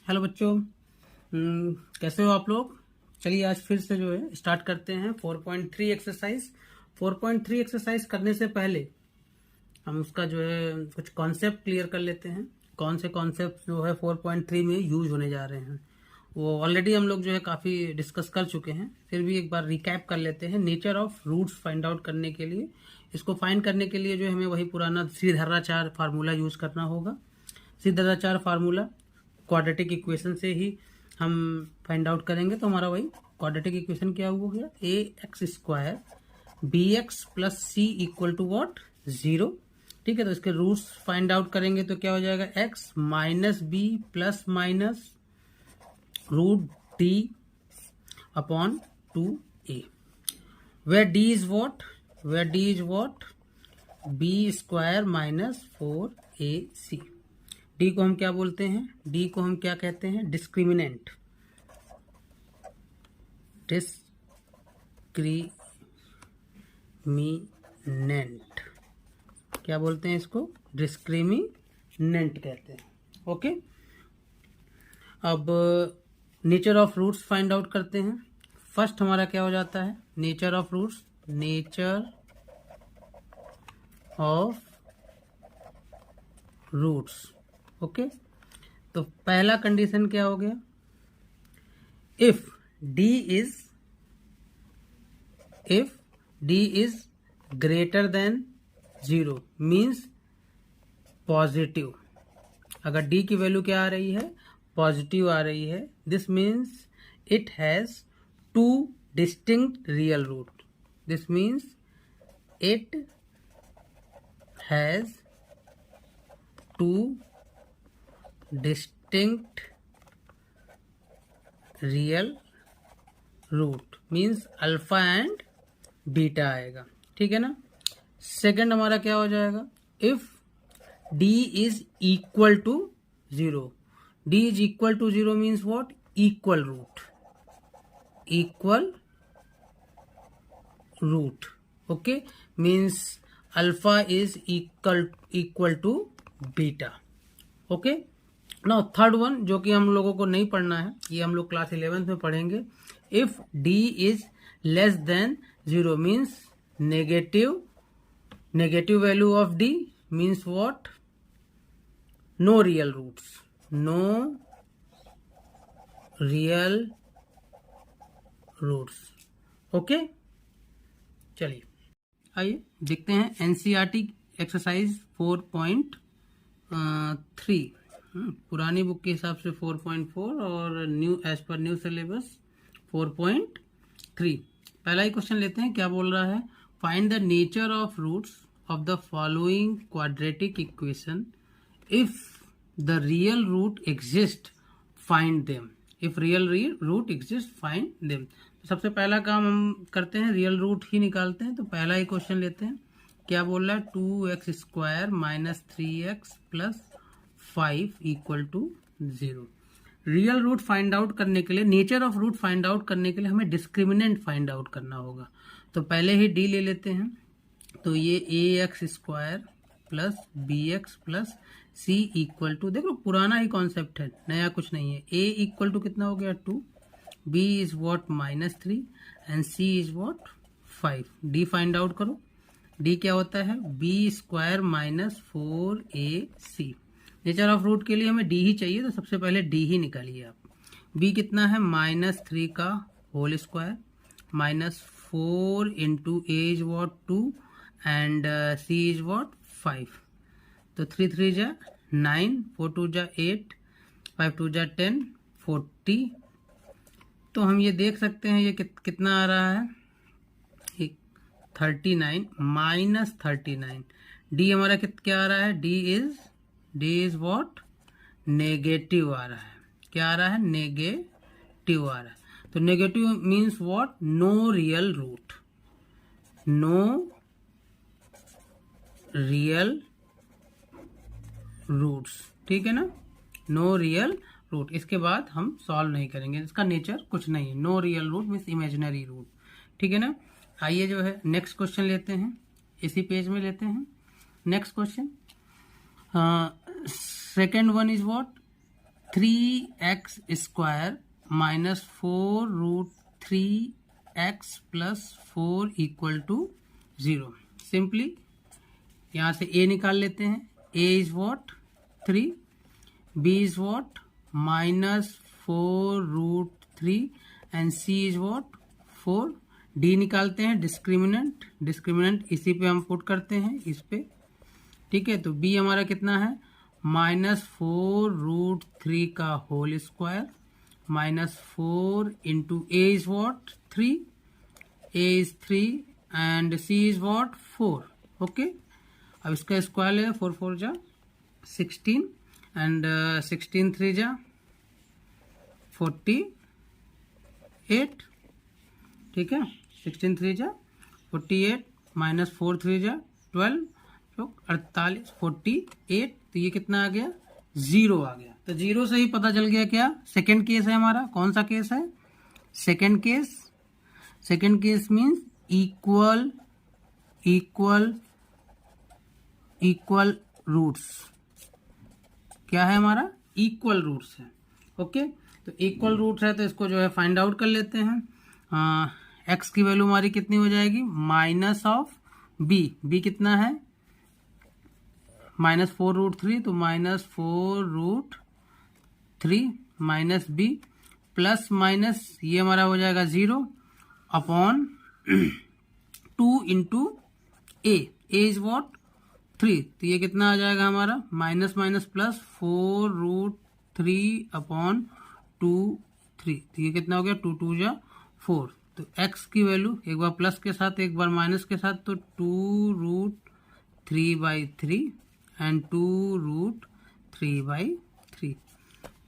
Hello बच्चों। कैसे हो आप लोग। चलिए आज फिर से जो है स्टार्ट करते हैं 4.3 एक्सरसाइज। 4.3 एक्सरसाइज करने से पहले हम उसका जो है कुछ कॉन्सेप्ट क्लियर कर लेते हैं। कौन से कॉन्सेप्ट जो है 4.3 में यूज होने जा रहे हैं वो ऑलरेडी हम लोग जो है काफ़ी डिस्कस कर चुके हैं। फिर भी एक बार रिकैप कर लेते हैं। Nature of roots find out करने के लिए, इसको फाइंड करने के लिए जो हमें वही पुराना श्रीधराचार्य फार्मूला यूज करना होगा। श्रीधराचार्य फार्मूला क्वाड्रेटिक इक्वेशन से ही हम फाइंड आउट करेंगे। तो हमारा वही क्वाड्रेटिक इक्वेशन क्या हो गया, a x square b x plus c equal to what 0। ठीक है, तो इसके रूट्स फाइंड आउट करेंगे तो क्या हो जाएगा, x minus b plus minus root D upon 2a, where d is what b square minus 4ac। D को हम क्या बोलते हैं, डी को हम क्या कहते हैं, डिस्क्रिमिनेंट। डिस्क्रिमिनेंट क्या बोलते हैं इसको, डिस्क्रिमिनेंट कहते हैं। ओके, अब nature of roots find out करते हैं। फर्स्ट हमारा क्या हो जाता है, nature of roots, nature of roots. Okay, तो पहला कंडीशन क्या हो गया, if D is greater than 0 means positive. अगर डी की वैल्यू क्या आ रही है, पॉजिटिव आ रही है, this means it has two distinct real root. This means it has two distinct real root, means alpha and beta आएगा। ठीक है ना। सेकंड हमारा क्या हो जाएगा, if D is equal to 0। D is equal to 0 means what, equal root. Okay, means alpha is equal to beta. Okay, now third one जो कि हम लोगों को नहीं पढ़ना है, ये हम लोग क्लास 11th में पढ़ेंगे। If D is less than 0 means negative value of D means what, no real roots, okay. चलिए आइए देखते हैं एनसीईआरटी एक्सरसाइज 4.3। पुरानी बुक के हिसाब से 4.4 और न्यू एज पर न्यू सिलेबस 4.3। पहला ही क्वेश्चन लेते हैं, क्या बोल रहा है, find the nature of roots of the following quadratic equation, if the real root exist find them. If real root exist find them. सबसे पहला काम हम करते हैं, रियल रूट ही निकालते हैं। तो पहला ही क्वेश्चन लेते हैं, क्या बोल रहा है, 2x square minus 3x plus 5 equal to 0। Real root find out करने के लिए, nature of root find out करने के लिए हमें डिस्क्रिमिनेंट फाइंड आउट करना होगा। तो पहले ही डी ले लेते हैं। तो ये ax square plus bx plus c equal to, देखो पुराना ही कॉन्सेप्ट है, नया कुछ नहीं है। a इक्वल टू कितना हो गया 2, b is what -3 and c is what 5। d find out करो, d क्या होता है, b square minus 4ac। Nature of root के लिए हमें d ही चाहिए, तो सबसे पहले d ही निकालिए आप। b कितना है, -3 का whole square minus 4 into a is what 2 and c is what 5। तो 3 3 जा 9, 4 2 जा 8, 5 2 जा 10, 40। तो हम ये देख सकते हैं ये कितना आ रहा है, 39 माइनस 39। डी हमारा क्या आ रहा है, डी इज वॉट, नेगेटिव आ रहा है। क्या आ रहा है, नेगेटिव आ रहा है। तो negative means what, no real roots. ठीक है ना, नो रियल रूट। इसके बाद हम सॉल्व नहीं करेंगे, इसका नेचर कुछ नहीं है। No real root means imaginary root. ठीक है ना। आइए जो है नेक्स्ट क्वेश्चन लेते हैं, इसी पेज में लेते हैं next question. Second one is what, 3x square minus 4√3x plus 4 equal to 0। Simply यहाँ से a निकाल लेते हैं। a is what 3, b is what minus 4√3 and c is what 4। d निकालते हैं डिस्क्रिमिनेंट इसी पे हम पुट करते हैं इस पे, ठीक है। तो b हमारा कितना है माइनस 4√3 का whole square minus 4 into a is what 3, a is 3 and c is what 4। Okay, अब इसका स्क्वायर ले 4 4 जा 16 एंड 16 3 जा 48, ठीक है। 16 3 जा 48 माइनस 4 3 जा 12 तो 48 48, तो ये कितना आ गया 0 आ गया। तो 0 से ही पता चल गया क्या सेकंड केस है हमारा। कौन सा केस है second case means equal roots. क्या है हमारा इक्वल रूट्स है। ओके, तो इक्वल रूट्स है तो इसको जो है फाइंड आउट कर लेते हैं। एक्स की वैल्यू हमारी कितनी हो जाएगी माइनस ऑफ बी कितना है माइनस 4√3, तो minus 4√3 minus b plus minus ये हमारा हो जाएगा 0 upon 2 into a is what 3, तो ये कितना आ जाएगा हमारा माइनस माइनस प्लस 4√3 अपॉन 2 3, तो ये कितना हो गया 2 2 जा 4। तो x की वैल्यू एक बार प्लस के साथ एक बार माइनस के साथ, तो 2√3/3 and 2√3/3।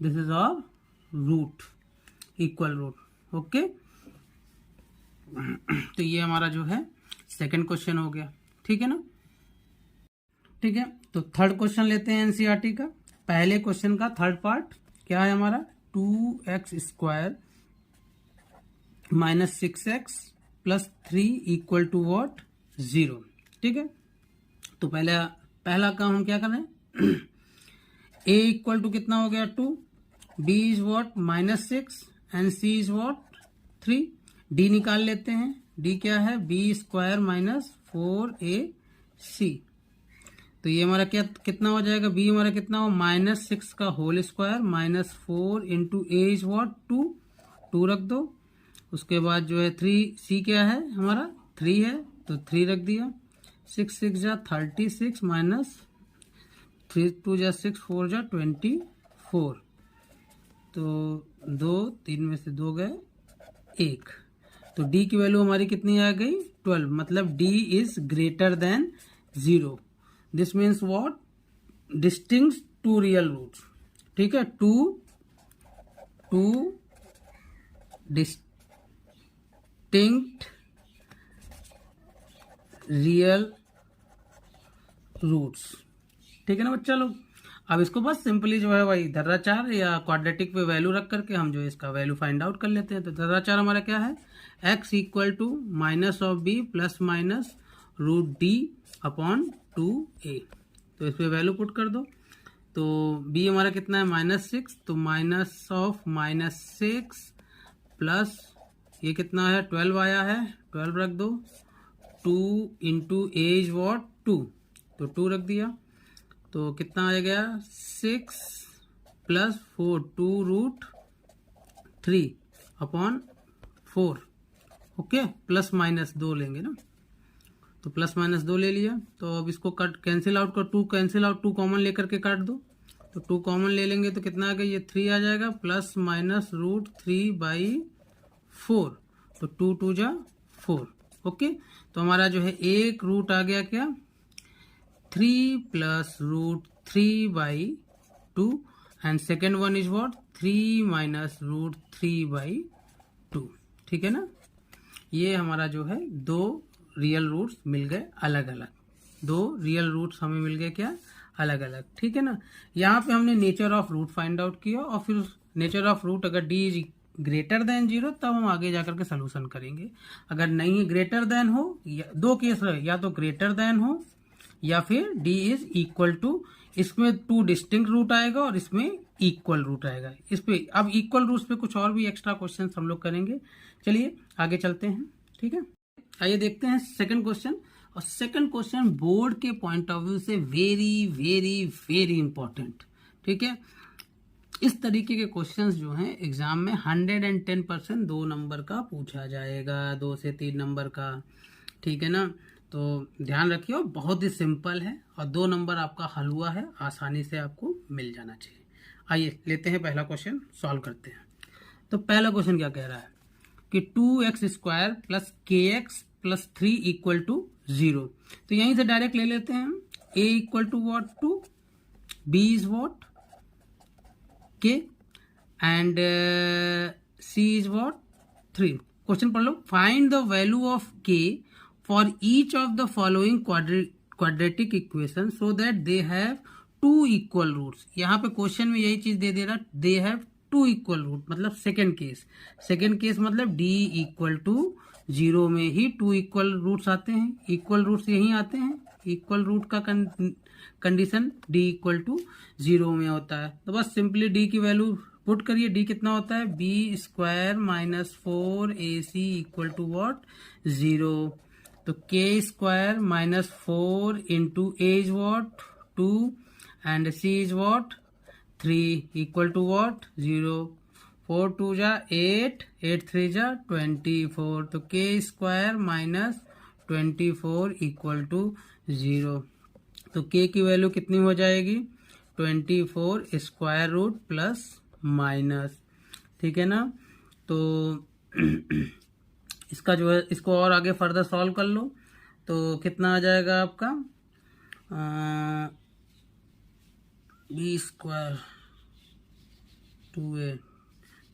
This is our root equal root. Okay, तो ये हमारा जो है सेकंड क्वेश्चन हो गया, ठीक है ना। ठीक है, तो थर्ड क्वेश्चन लेते हैं एनसीईआरटी का। पहले क्वेश्चन का थर्ड पार्ट क्या है हमारा 2x square minus 6x plus 3 equal to what 0। ठीक है, तो पहला काम हम क्या कर रहे हैं a इक्वल टू कितना हो गया 2, b is what minus 6 and c is what 3। d निकाल लेते हैं, d क्या है b स्क्वायर माइनस 4ac। तो ये हमारा कितना हो जाएगा b हमारा कितना हो माइनस 6 का whole square minus 4 into a is what 2 रख दो। उसके बाद जो है 3c क्या है हमारा 3 है तो 3 रख दिया। 6 6 जा 36 माइनस 3 2 जा 6 4 जा 24, तो 2 3 में से 2 गए 1। तो d की वैल्यू हमारी कितनी आ गई 12, मतलब d is greater than 0। This means what distinct two real roots. ठीक है, टू डिस्टिंक्ट रियल रूट्स। ठीक है ना बच्चा लोग। अब इसको बस सिंपली जो है वही धर्राचार या क्वाड्रेटिक पे वैल्यू रख करके हम जो इसका वैल्यू फाइंड आउट कर लेते हैं। तो धर्राचार हमारा क्या है x equal to minus of b plus minus root d upon 2a। तो इस पे वैल्यू पुट कर दो। तो b हमारा कितना है माइनस 6, तो माइनस ऑफ माइनस 6 प्लस ये कितना है 12 आया है 12 रख दो। 2 इंटू a इज वॉट 2, तो 2 रख दिया। तो कितना आ गया 6 plus 4 2√3 upon 4। Okay, plus minus 2 लेंगे ना, तो प्लस माइनस 2 ले लिया। तो अब इसको कैंसिल आउट कर 2 कैंसिल आउट 2 कॉमन लेकर के काट दो। तो 2 कॉमन ले लेंगे तो कितना आ गया ये 3 आ जाएगा प्लस माइनस √3/4, तो 2 2 जा 4। ओके, तो हमारा जो है एक रूट आ गया क्या 3 plus √3/2 and second one is what 3 minus √3/2। ठीक है ना, ये हमारा जो है दो रियल रूट्स मिल गए अलग अलग। दो रियल रूट्स हमें मिल गए क्या अलग अलग। ठीक है ना, यहाँ पे हमने nature of root find out किया और फिर नेचर ऑफ रूट अगर d इज ग्रेटर देन 0 तब हम आगे जाकर के सोल्यूशन करेंगे। अगर नहीं ग्रेटर देन हो, दो केस रहे, या तो ग्रेटर देन हो या फिर d इज इक्वल टू इसमें 2 डिस्टिंक्ट रूट आएगा और इसमें इक्वल रूट आएगा। इस पे अब इक्वल रूट्स पे कुछ और भी एक्स्ट्रा क्वेश्चन हम लोग करेंगे। चलिए आगे चलते हैं, ठीक है। आइए देखते हैं सेकंड क्वेश्चन। और सेकंड क्वेश्चन बोर्ड के पॉइंट ऑफ व्यू से वेरी वेरी वेरी इंपॉर्टेंट, ठीक है। इस तरीके के क्वेश्चंस जो हैं एग्जाम में 110% 2 नंबर का पूछा जाएगा, 2 से 3 नंबर का, ठीक है ना। तो ध्यान रखिए, और बहुत ही सिंपल है और 2 नंबर आपका हल हुआ है, आसानी से आपको मिल जाना चाहिए। आइए लेते हैं पहला क्वेश्चन, सॉल्व करते हैं। तो पहला क्वेश्चन क्या कह रहा है कि 2x² plus kx plus 3 equal to 0। तो यहीं से डायरेक्ट ले लेते हैं हम। a equal to what 2, b is what k and c is what 3। Question पढ़ लो। Find the value of k for each of the following quadratic equation so that they have 2 equal roots. यहाँ पे question में यही चीज दे रहा, they have 2 equal root, मतलब सेकेंड केस मतलब d इक्वल टू 0 में ही 2 इक्वल रूट्स आते हैं। इक्वल रूट्स यही आते हैं, इक्वल रूट का कंडीशन d इक्वल टू 0 में होता है। तो बस सिंपली d की वैल्यू पुट करिए। d कितना होता है, b² minus 4ac equal to what 0। तो k² minus 4 into a is what 2 and c is what 3 equal to what 0। 4 2 जा 8, 8 3 जा 24। तो k² माइनस 24 इक्वल टू 0। तो k की वैल्यू कितनी हो जाएगी, 24 स्क्वायर रूट प्लस माइनस, ठीक है ना। तो इसका जो है, इसको और आगे फर्दर सॉल्व कर लो तो कितना आ जाएगा आपका b² 2a।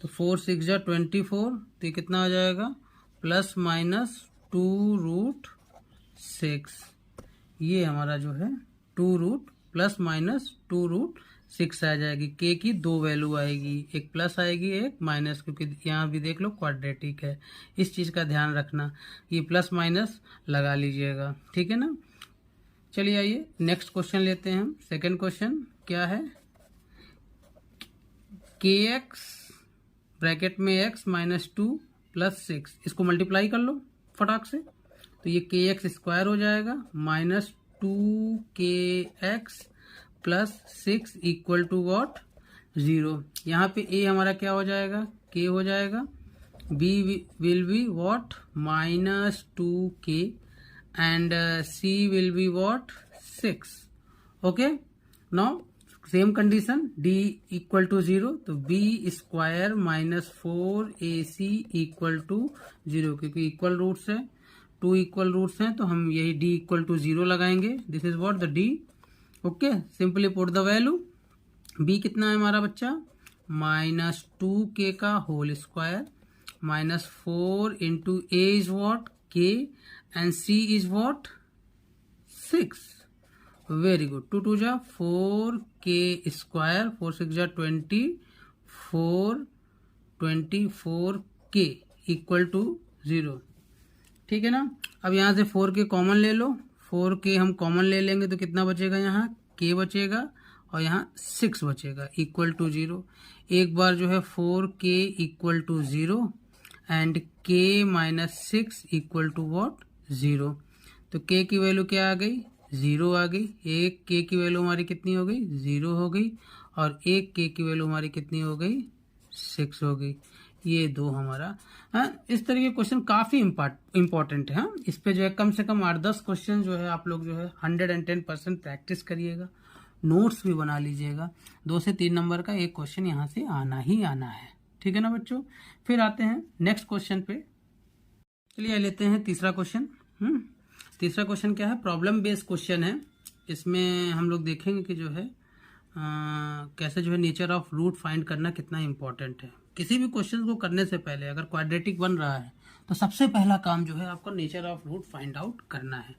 तो 4 6 जा 24। तो ये कितना आ जाएगा, प्लस माइनस 2 रूट 6। ये हमारा जो है 2 रूट प्लस माइनस 2 रूट 6 आ जाएगी। k की 2 वैल्यू आएगी, एक प्लस आएगी एक माइनस, क्योंकि यहाँ भी देख लो क्वाड्रेटिक है। इस चीज़ का ध्यान रखना, ये प्लस माइनस लगा लीजिएगा, ठीक है ना। चलिए आइए नेक्स्ट क्वेश्चन लेते हैं हम। सेकंड क्वेश्चन क्या है, kx ब्रैकेट में x माइनस 2 प्लस 6, इसको मल्टीप्लाई कर लो फटाक से। तो ये kx² हो जाएगा minus 2kx plus 6 equal to what 0। यहाँ पे a हमारा क्या हो जाएगा, k हो जाएगा, b will be what minus 2k and c will be what 6। Okay, now same condition, d equal to 0। तो b² minus 4ac equal to 0, क्योंकि इक्वल रूट्स है, 2 इक्वल रूट्स हैं तो हम यही d इक्वल टू 0 लगाएंगे। This is what the d। Okay, simply put the value. b कितना है हमारा बच्चा, माइनस 2k का whole square minus 4 into a is what k and c is what 6। Very good. 2 2 जा 4k² 4 6 जा 24k equal to 0, ठीक है ना। अब यहाँ से 4k कॉमन ले लो, 4k हम कॉमन ले लेंगे तो कितना बचेगा, यहाँ k बचेगा और यहाँ 6 बचेगा इक्वल टू 0। एक बार जो है 4k equal to 0 and k minus 6 equal to what 0। तो k की वैल्यू क्या आ गई, 0 आ गई। एक k की वैल्यू हमारी कितनी हो गई, 0 हो गई, और एक k की वैल्यू हमारी कितनी हो गई, 6 हो गई। ये 2 हमारा, हाँ, इस तरह के क्वेश्चन काफ़ी इम्पॉर्टेंट है। हाँ, इस पे जो है कम से कम 8-10 क्वेश्चन जो है आप लोग जो है 110% प्रैक्टिस करिएगा, नोट्स भी बना लीजिएगा। 2 से 3 नंबर का एक क्वेश्चन यहाँ से आना ही आना है, ठीक है ना बच्चों। फिर आते हैं नेक्स्ट क्वेश्चन पे। चलिए लेते हैं तीसरा क्वेश्चन। तीसरा क्वेश्चन क्या है, प्रॉब्लम बेस्ड क्वेश्चन है। इसमें हम लोग देखेंगे कि जो है कैसे जो है नेचर ऑफ रूट फाइंड करना कितना इम्पोर्टेंट है। किसी भी क्वेश्चन को करने से पहले अगर क्वाड्रेटिक बन रहा है तो सबसे पहला काम जो है आपको nature of root find out करना है,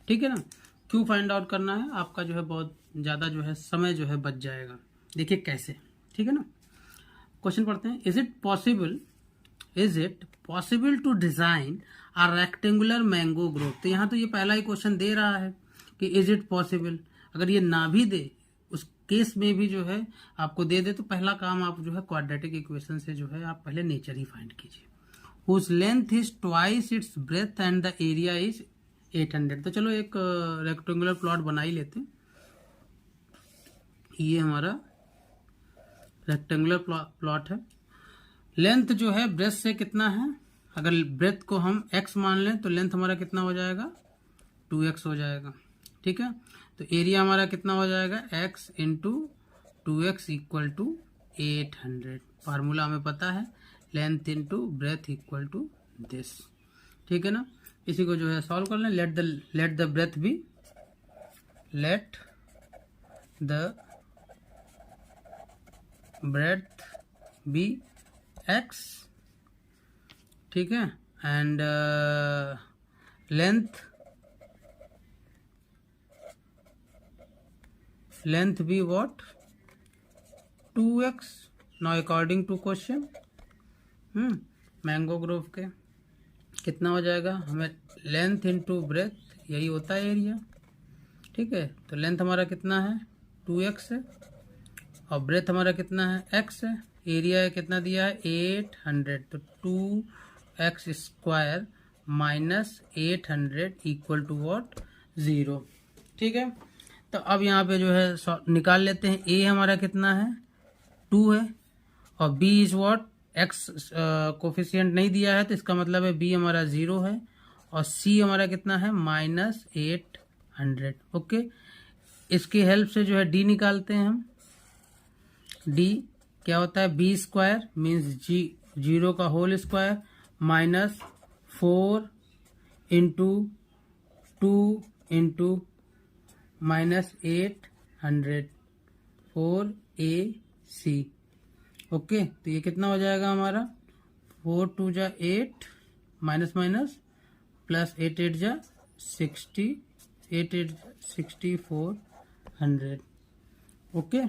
ठीक है ना। क्यों फाइंड आउट करना है, आपका जो है बहुत ज़्यादा जो है समय जो है बच जाएगा। देखिए कैसे, ठीक है ना। क्वेश्चन पढ़ते हैं। Is it possible to design a rectangular mango grove. तो यहाँ तो ये पहला ही क्वेश्चन दे रहा है कि इज इट पॉसिबल। अगर ये ना भी दे, उस केस में भी जो है आपको दे दे तो पहला काम आप जो है क्वाड्रेटिक इक्वेशन से जो है आप पहले नेचर ही फाइंड कीजिए। Whose length is twice its breadth and the area is 800। तो चलो एक रेक्टेंगुलर प्लॉट बना ही लेते हैं। ये हमारा रेक्टेंगुलर प्लॉट है। लेंथ जो है ब्रेथ से कितना है, अगर ब्रेथ को हम x मान लें तो लेंथ हमारा कितना हो जाएगा 2x हो जाएगा। ठीक है, तो एरिया हमारा कितना हो जाएगा x into 2x equal to 800। Formula हमें पता है, length into breadth equal to this. ठीक है ना, इसी को जो है सॉल्व कर लें। Let the breadth be, let the breadth be x, ठीक है, and length be what 2x। Now according to question mango grove के कितना हो जाएगा, हमें लेंथ इनटू ब्रेथ यही होता है एरिया। ठीक है, तो लेंथ हमारा कितना है 2x है और ब्रेथ हमारा कितना है x है। एरिया कितना दिया है 800, तो 2x square minus 800 equal to what 0। ठीक है, तो अब यहाँ पे जो है निकाल लेते हैं। a हमारा कितना है 2 है और b is what x coefficient नहीं दिया है तो इसका मतलब है b हमारा 0 है और c हमारा कितना है माइनस 800। ओके, इसकी हेल्प से जो है d निकालते हैं हम। d क्या होता है b स्क्वायर मीन्स 0 का whole square minus 4 into 2 into minus 800 4ac। Okay, तो ये कितना हो जाएगा हमारा 4 2 जा 8 माइनस माइनस प्लस 8 8 जा 60 8 8 6400। ओके,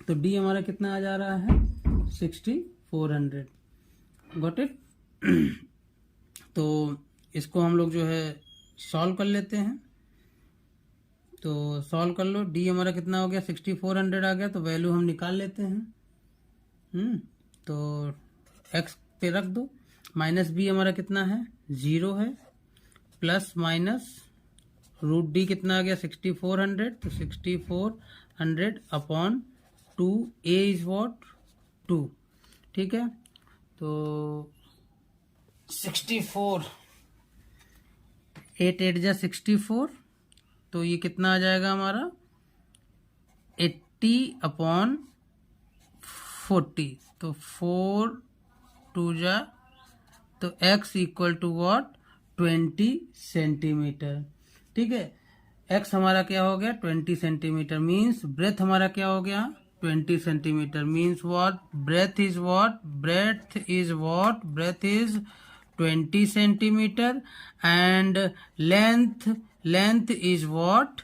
तो डी हमारा कितना आ जा रहा है 6400। Got it. तो इसको हम लोग जो है सॉल्व कर लेते हैं। तो सॉल्व कर लो, डी हमारा कितना हो गया 6400 आ गया, तो वैल्यू हम निकाल लेते हैं। तो एक्स पे रख दो, माइनस बी हमारा कितना है 0 है, प्लस माइनस रूट डी कितना आ गया 6400, तो 6400 अपॉन 2, ए इज वॉट 2। ठीक है, तो 64 8 8 जा 64, तो ये कितना आ जाएगा हमारा 80 अपॉन 40, तो 4 2 जा, तो x equal to what 20 centimetre. ठीक है, x हमारा क्या हो गया 20 सेंटीमीटर, मीन्स ब्रेथ हमारा क्या हो गया 20 centimetre, means what breadth is what breadth is 20 centimetre and length is what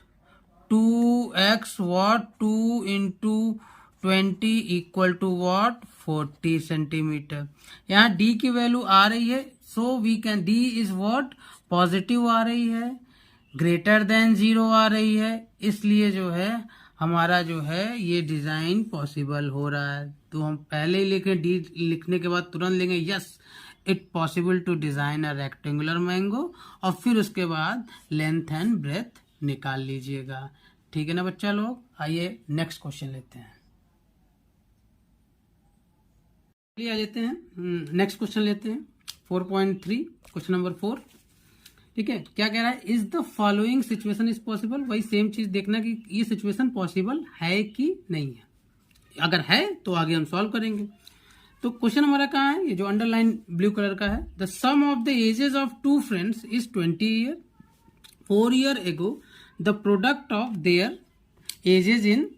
2x what 2 into 20 equal to what 40 centimetre. यहाँ d की वैल्यू आ रही है, so we can d is what positive आ रही है, ग्रेटर देन 0 आ रही है, इसलिए जो है हमारा जो है ये डिजाइन पॉसिबल हो रहा है। तो हम पहले ही लिखें, d लिखने के बाद तुरंत लेंगे yes it possible to design a rectangular mango, और फिर उसके बाद लेंथ एंड ब्रेथ निकाल लीजिएगा। ठीक है ना बच्चा लोग, आइए नेक्स्ट क्वेश्चन लेते हैं। आ जाते हैं नेक्स्ट क्वेश्चन लेते हैं 4.3 क्वेश्चन नंबर 4। ठीक है, क्या कह रहा है, is the following situation is possible. वही सेम चीज देखना कि ये सिचुएशन पॉसिबल है कि नहीं है, अगर है तो आगे हम सॉल्व करेंगे। तो क्वेश्चन हमारा कहाँ है, ये जो अंडरलाइन ब्लू कलर का है, the sum of the ages of 2 friends is 20 year. 4 year ago the product of their ages in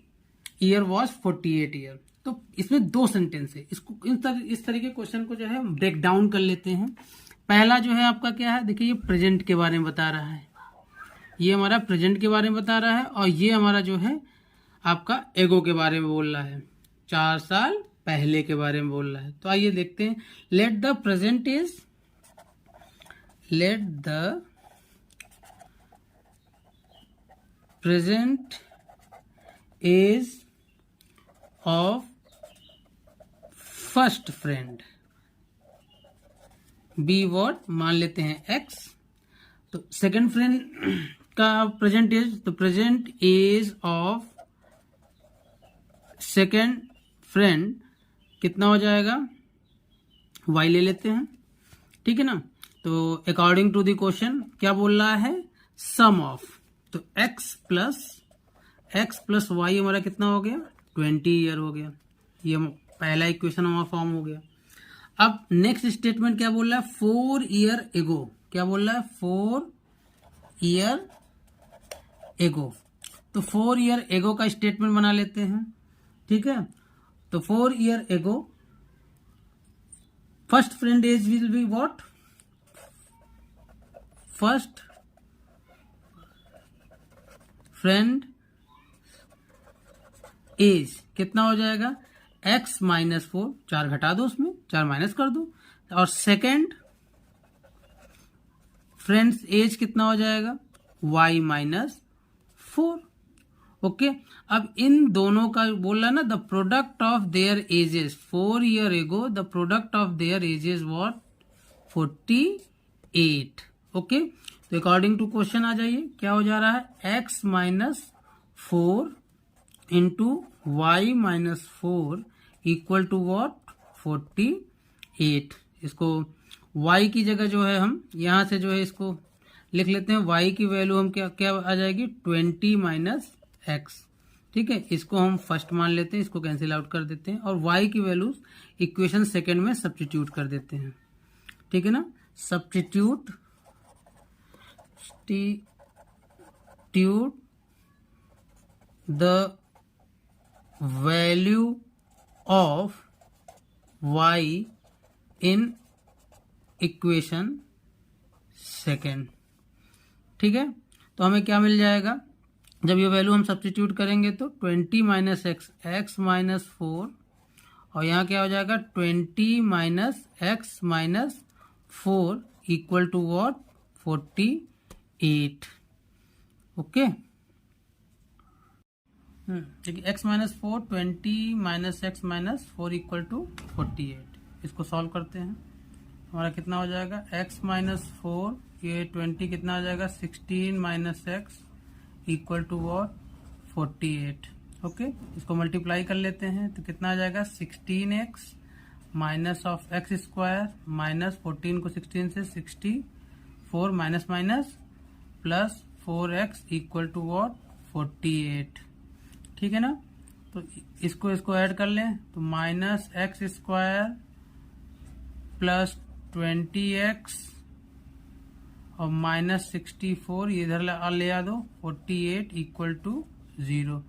year was 48 year. तो इसमें 2 सेंटेंस है, इसको इस तरीके क्वेश्चन को जो है ब्रेक डाउन कर लेते हैं। पहला जो है आपका क्या है, देखिए ये प्रेजेंट के बारे में बता रहा है, ये हमारा प्रेजेंट के बारे में बता रहा है, और ये हमारा जो है आपका एगो के बारे में बोल रहा है, 4 साल पहले के बारे में बोल रहा है। तो आइए देखते हैं, let the present is of first friend, be what, मान लेते हैं एक्स। तो सेकंड फ्रेंड का प्रेजेंट एज, तो present age of second friend कितना हो जाएगा, वाई ले लेते हैं, ठीक है ना। तो अकॉर्डिंग टू द क्वेश्चन क्या बोल रहा है, सम ऑफ, तो x प्लस वाई हमारा कितना हो गया, 20 ईयर हो गया। ये पहला इक्वेशन हमारा फॉर्म हो गया। अब नेक्स्ट स्टेटमेंट क्या बोल रहा है, 4 ईयर एगो, क्या बोल रहा है, 4 ईयर एगो। तो 4 ईयर एगो का स्टेटमेंट बना लेते हैं, ठीक है। तो 4 year ago first friend age will be what, first friend age कितना हो जाएगा, x माइनस 4, 4 घटा दो, उसमें 4 माइनस कर दो, और सेकेंड फ्रेंड्स एज कितना हो जाएगा, y माइनस 4। ओके, अब इन दोनों का बोल रहा है ना, the product of their ages 4 year ago, the product of their ages what, 48। Okay, तो अकॉर्डिंग टू क्वेश्चन आ जाइए, क्या हो जा रहा है, x minus 4 into y minus 4 equal to what, 48। इसको y की जगह जो है हम यहां से जो है इसको लिख लेते हैं, y की वैल्यू हम क्या क्या आ जाएगी, 20 माइनस एक्स, ठीक है। इसको हम फर्स्ट मान लेते हैं, इसको कैंसिल आउट कर देते हैं, और y की वैल्यू इक्वेशन सेकंड में सब्स्टिट्यूट कर देते हैं, ठीक है ना। Substitute the value of y in equation second, ठीक है। तो हमें क्या मिल जाएगा, जब ये वैल्यू हम सब्स्टिट्यूट करेंगे तो 20 माइनस एक्स, एक्स माइनस 4, और यहाँ क्या हो जाएगा, 20 minus x minus 4 equal to what, 48। Okay, देखिए x minus 4, 20 minus x minus 4 equal to 48। इसको सॉल्व करते हैं, हमारा कितना हो जाएगा, x माइनस 4, ये 20 कितना हो जाएगा, 16 minus x equal to what, 48। Okay, इसको मल्टीप्लाई कर लेते हैं, तो कितना आ जाएगा, 16x minus of x square minus 14 को 16 से 64 minus minus plus 4x equal to what, 48, ठीक है ना। तो इसको ऐड कर लें, तो minus x square plus 20x और माइनस 64, ये इधर ले आ दो, 48 इक्वल टू 0।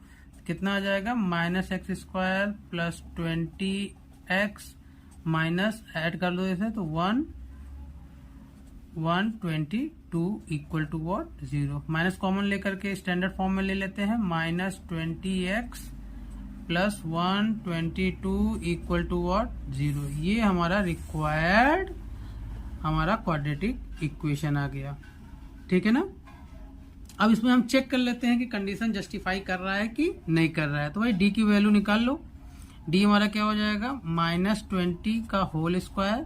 कितना आ जाएगा, minus x square plus 20x minus add कर दो इसे, तो 122 equal to what, 0। Minus common लेकर के स्टैंडर्ड फॉर्म में ले लेते हैं, minus 20x plus 122 equal to what, 0। ये हमारा रिक्वायर्ड हमारा क्वाड्रेटिक इक्वेशन आ गया, ठीक है ना। अब इसमें हम चेक कर लेते हैं कि कंडीशन जस्टिफाई कर रहा है कि नहीं कर रहा है। तो भाई डी की वैल्यू निकाल लो, डी हमारा क्या हो जाएगा, माइनस 20 का whole square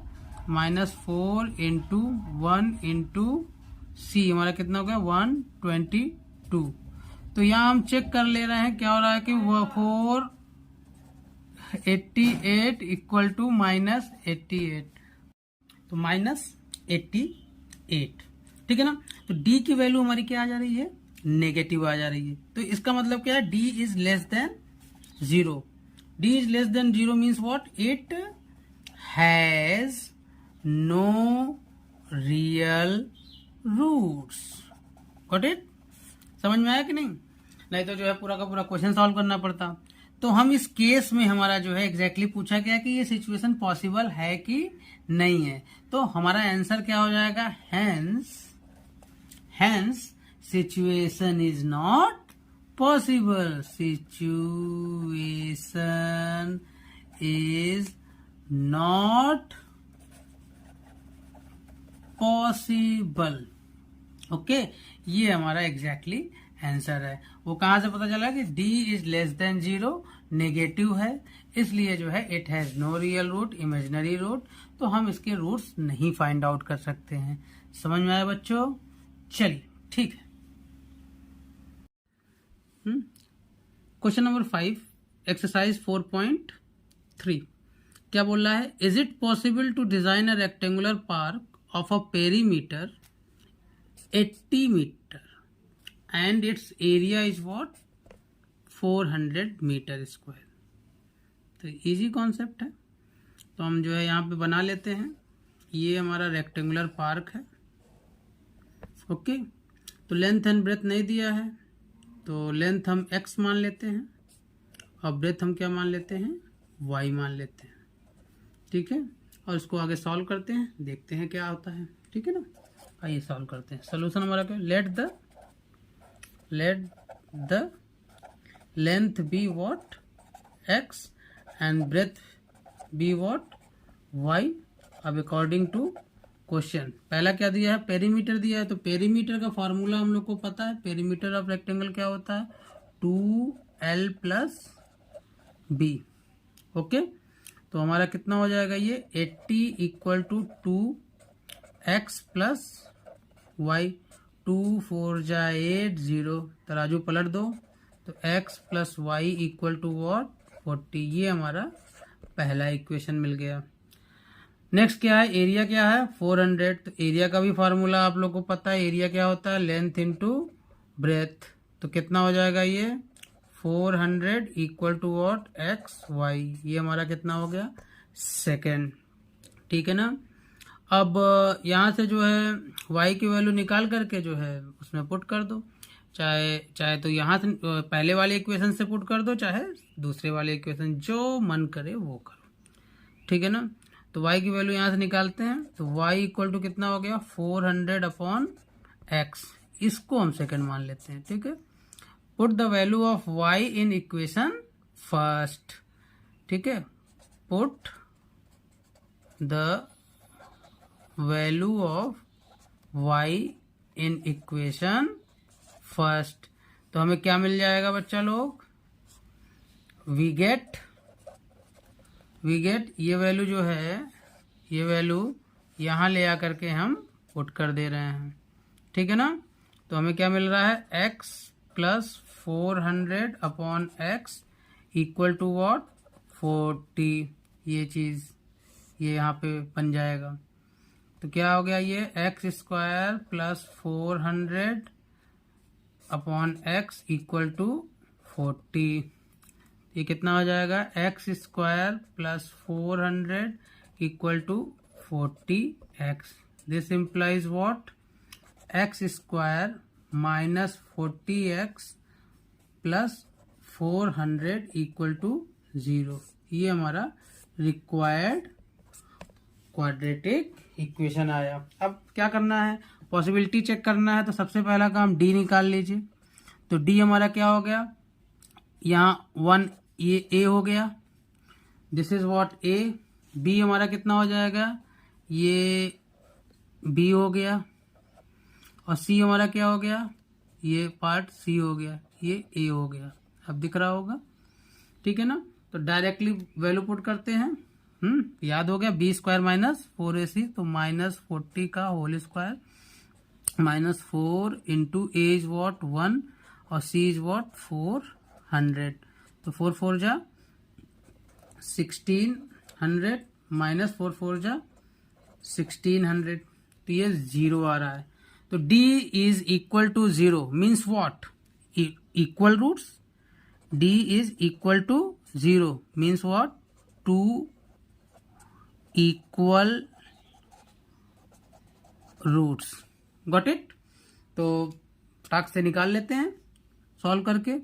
minus 4 into 1 into c, हमारा कितना हो गया, 122। तो यहाँ हम चेक कर ले रहे हैं, क्या हो रहा है कि 488 इक्वल टू माइनस 88, तो माइनस 88, ठीक है ना। तो डी की वैल्यू हमारी क्या आ जा रही है, नेगेटिव आ जा रही है। तो इसका मतलब क्या है, d is less than 0। D is less than 0 means what, it has no real roots. Got it, समझ में आया कि नहीं तो जो है पूरा का पूरा क्वेश्चन सॉल्व करना पड़ता। तो हम इस केस में हमारा जो है एग्जैक्टली पूछा गया कि ये सिचुएशन पॉसिबल है कि नहीं है। तो हमारा आंसर क्या हो जाएगा, hence situation is not possible, situation is not possible। Okay, ये हमारा एग्जैक्टली आंसर है। वो कहां से पता चला कि d is less than 0, negative है, इसलिए जो है it has no real root, imaginary root, तो हम इसके रूट्स नहीं फाइंड आउट कर सकते हैं। समझ में आया बच्चों? चलिए ठीक है। क्वेश्चन नंबर 5, एक्सरसाइज 4.3 क्या बोल रहा है? Is it possible to design a rectangular park of a perimeter 80 metre and its area is what 400 metre square. तो इजी कॉन्सेप्ट है, तो हम जो है यहाँ पे बना लेते हैं। ये हमारा रेक्टेंगुलर पार्क है, ओके। तो लेंथ एंड ब्रेथ नहीं दिया है, तो लेंथ हम x मान लेते हैं और ब्रेथ हम क्या मान लेते हैं, y मान लेते हैं, ठीक है। और इसको आगे सॉल्व करते हैं, देखते हैं क्या होता है, ठीक है ना। आइए सॉल्व करते हैं। सोल्यूशन हमारा क्या, let the length be what x and breadth be what y। अब अकॉर्डिंग टू क्वेश्चन, पहला क्या दिया है, पेरीमीटर दिया है, तो पेरीमीटर का फॉर्मूला हम लोग को पता है। पेरीमीटर ऑफ रेक्टेंगल क्या होता है, 2l प्लस b, ओके। तो हमारा कितना हो जाएगा ये 80 equal to 2x plus Y, 2 4 जा 8 0, तराजू पलट दो, तो x plus y equal to what 40। ये हमारा पहला इक्वेशन मिल गया। नेक्स्ट क्या है, एरिया क्या है 400, तो एरिया का भी फार्मूला आप लोग को पता है। एरिया क्या होता है, लेंथ इनटू ब्रेथ, तो कितना हो जाएगा ये 400 equal to what x y. ये हमारा कितना हो गया, सेकेंड, ठीक है ना। अब यहाँ से जो है y की वैल्यू निकाल करके जो है उसमें पुट कर दो, चाहे तो यहाँ से पहले वाले इक्वेशन से पुट कर दो, चाहे दूसरे वाले इक्वेशन, जो मन करे वो करो, ठीक है ना। तो y की वैल्यू यहाँ से निकालते हैं, तो y इक्वल टू कितना हो गया 400 अपॉन x, इसको हम सेकंड मान लेते हैं, ठीक है। Put the value of y in equation first, ठीक है। Put the value of y in equation first, तो हमें क्या मिल जाएगा बच्चा लोग, वी गेट ये वैल्यू जो है, ये वैल्यू यहाँ ले आकर के हम पुट कर दे रहे हैं, ठीक है ना। तो हमें क्या मिल रहा है, x plus 400 upon x equal to what 40। ये चीज़ ये यहाँ पे बन जाएगा, तो क्या हो गया ये x square plus 400 upon x equal to 40। ये कितना हो जाएगा, x square plus 400 equal to 40x। This implies what, x square minus 40x plus 400 equal to 0। ये हमारा रिक्वायर्ड क्वाड्रेटिक इक्वेशन आया। अब क्या करना है, पॉसिबिलिटी चेक करना है, तो सबसे पहला काम d निकाल लीजिए। तो d हमारा क्या हो गया, यहाँ 1 ये a हो गया, this is what a। b हमारा कितना हो जाएगा, ये b हो गया, और c हमारा क्या हो गया, ये पार्ट c हो गया, ये a हो गया। अब दिख रहा होगा, ठीक है ना। तो डायरेक्टली वैल्यू पुट करते हैं, याद हो गया, b स्क्वायर माइनस 4ac, तो माइनस 40 का whole square minus 4 into a is what 1 और c इज वॉट 400, तो 4 4 जा 1600 माइनस 4 4 जा 1600, तो ये 0 आ रहा है। तो d is equal to 0 means what, equal roots, d is equal to 0 means what, 2 equal roots. Got it. तो टाक से निकाल लेते हैं सॉल्व करके।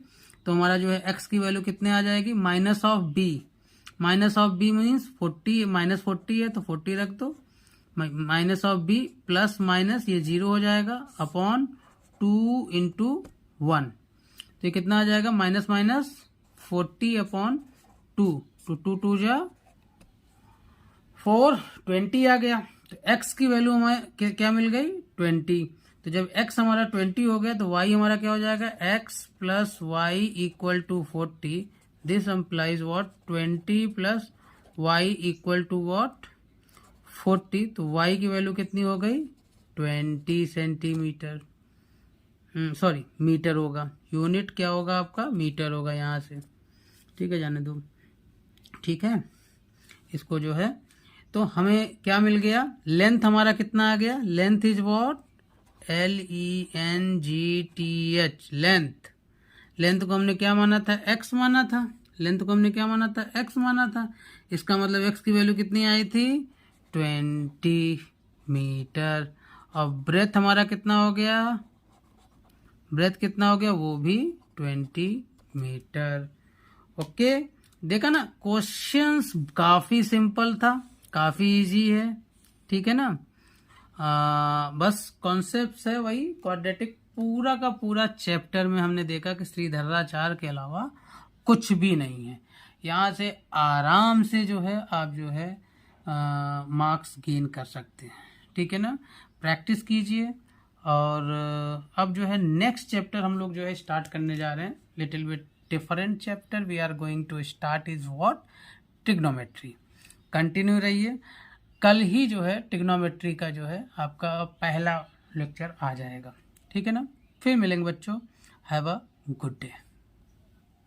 तो हमारा जो है x की वैल्यू कितने आ जाएगी, minus of b, minus of b means 40, minus 40 है तो 40 रख दो, minus of b plus minus ये 0 हो जाएगा अपॉन 2 इंटू 1, तो ये कितना आ जाएगा, माइनस माइनस 40 अपॉन 2, तो 2 2 जा 4, 20 आ गया। तो x की वैल्यू हमें क्या मिल गई 20। तो जब x हमारा 20 हो गया तो y हमारा क्या हो जाएगा, x plus y equal to 40, this implies what 20 plus y equal to what 40, तो y की वैल्यू कितनी हो गई 20 सेंटीमीटर, सॉरी मीटर होगा, यूनिट क्या होगा आपका मीटर होगा यहाँ से, ठीक है जाने दो, ठीक है। इसको जो है तो हमें क्या मिल गया, लेंथ हमारा कितना आ गया, length is what LENGTH length, length को हमने क्या माना था x माना था, लेंथ को हमने क्या माना था x माना था, इसका मतलब x की वैल्यू कितनी आई थी 20 मीटर। और ब्रेथ हमारा कितना हो गया, ब्रेथ कितना हो गया वो भी 20 मीटर। ओके, देखा ना क्वेश्चंस काफी सिंपल था, काफी इजी है, ठीक है ना। बस कॉन्सेप्ट है वही क्वाड्रेटिक, पूरा का पूरा चैप्टर में हमने देखा कि श्रीधराचार्य के अलावा कुछ भी नहीं है। यहाँ से आराम से जो है आप जो है मार्क्स गेन कर सकते हैं, ठीक है ना। प्रैक्टिस कीजिए। और अब जो है नेक्स्ट चैप्टर हम लोग जो है स्टार्ट करने जा रहे हैं, little bit different chapter we are going to start is what trigonometry. Continue रहिए, कल ही जो है ट्रिग्नोमेट्री का जो है आपका पहला लेक्चर आ जाएगा, ठीक है ना। फिर मिलेंगे बच्चों, हैव अ गुड डे।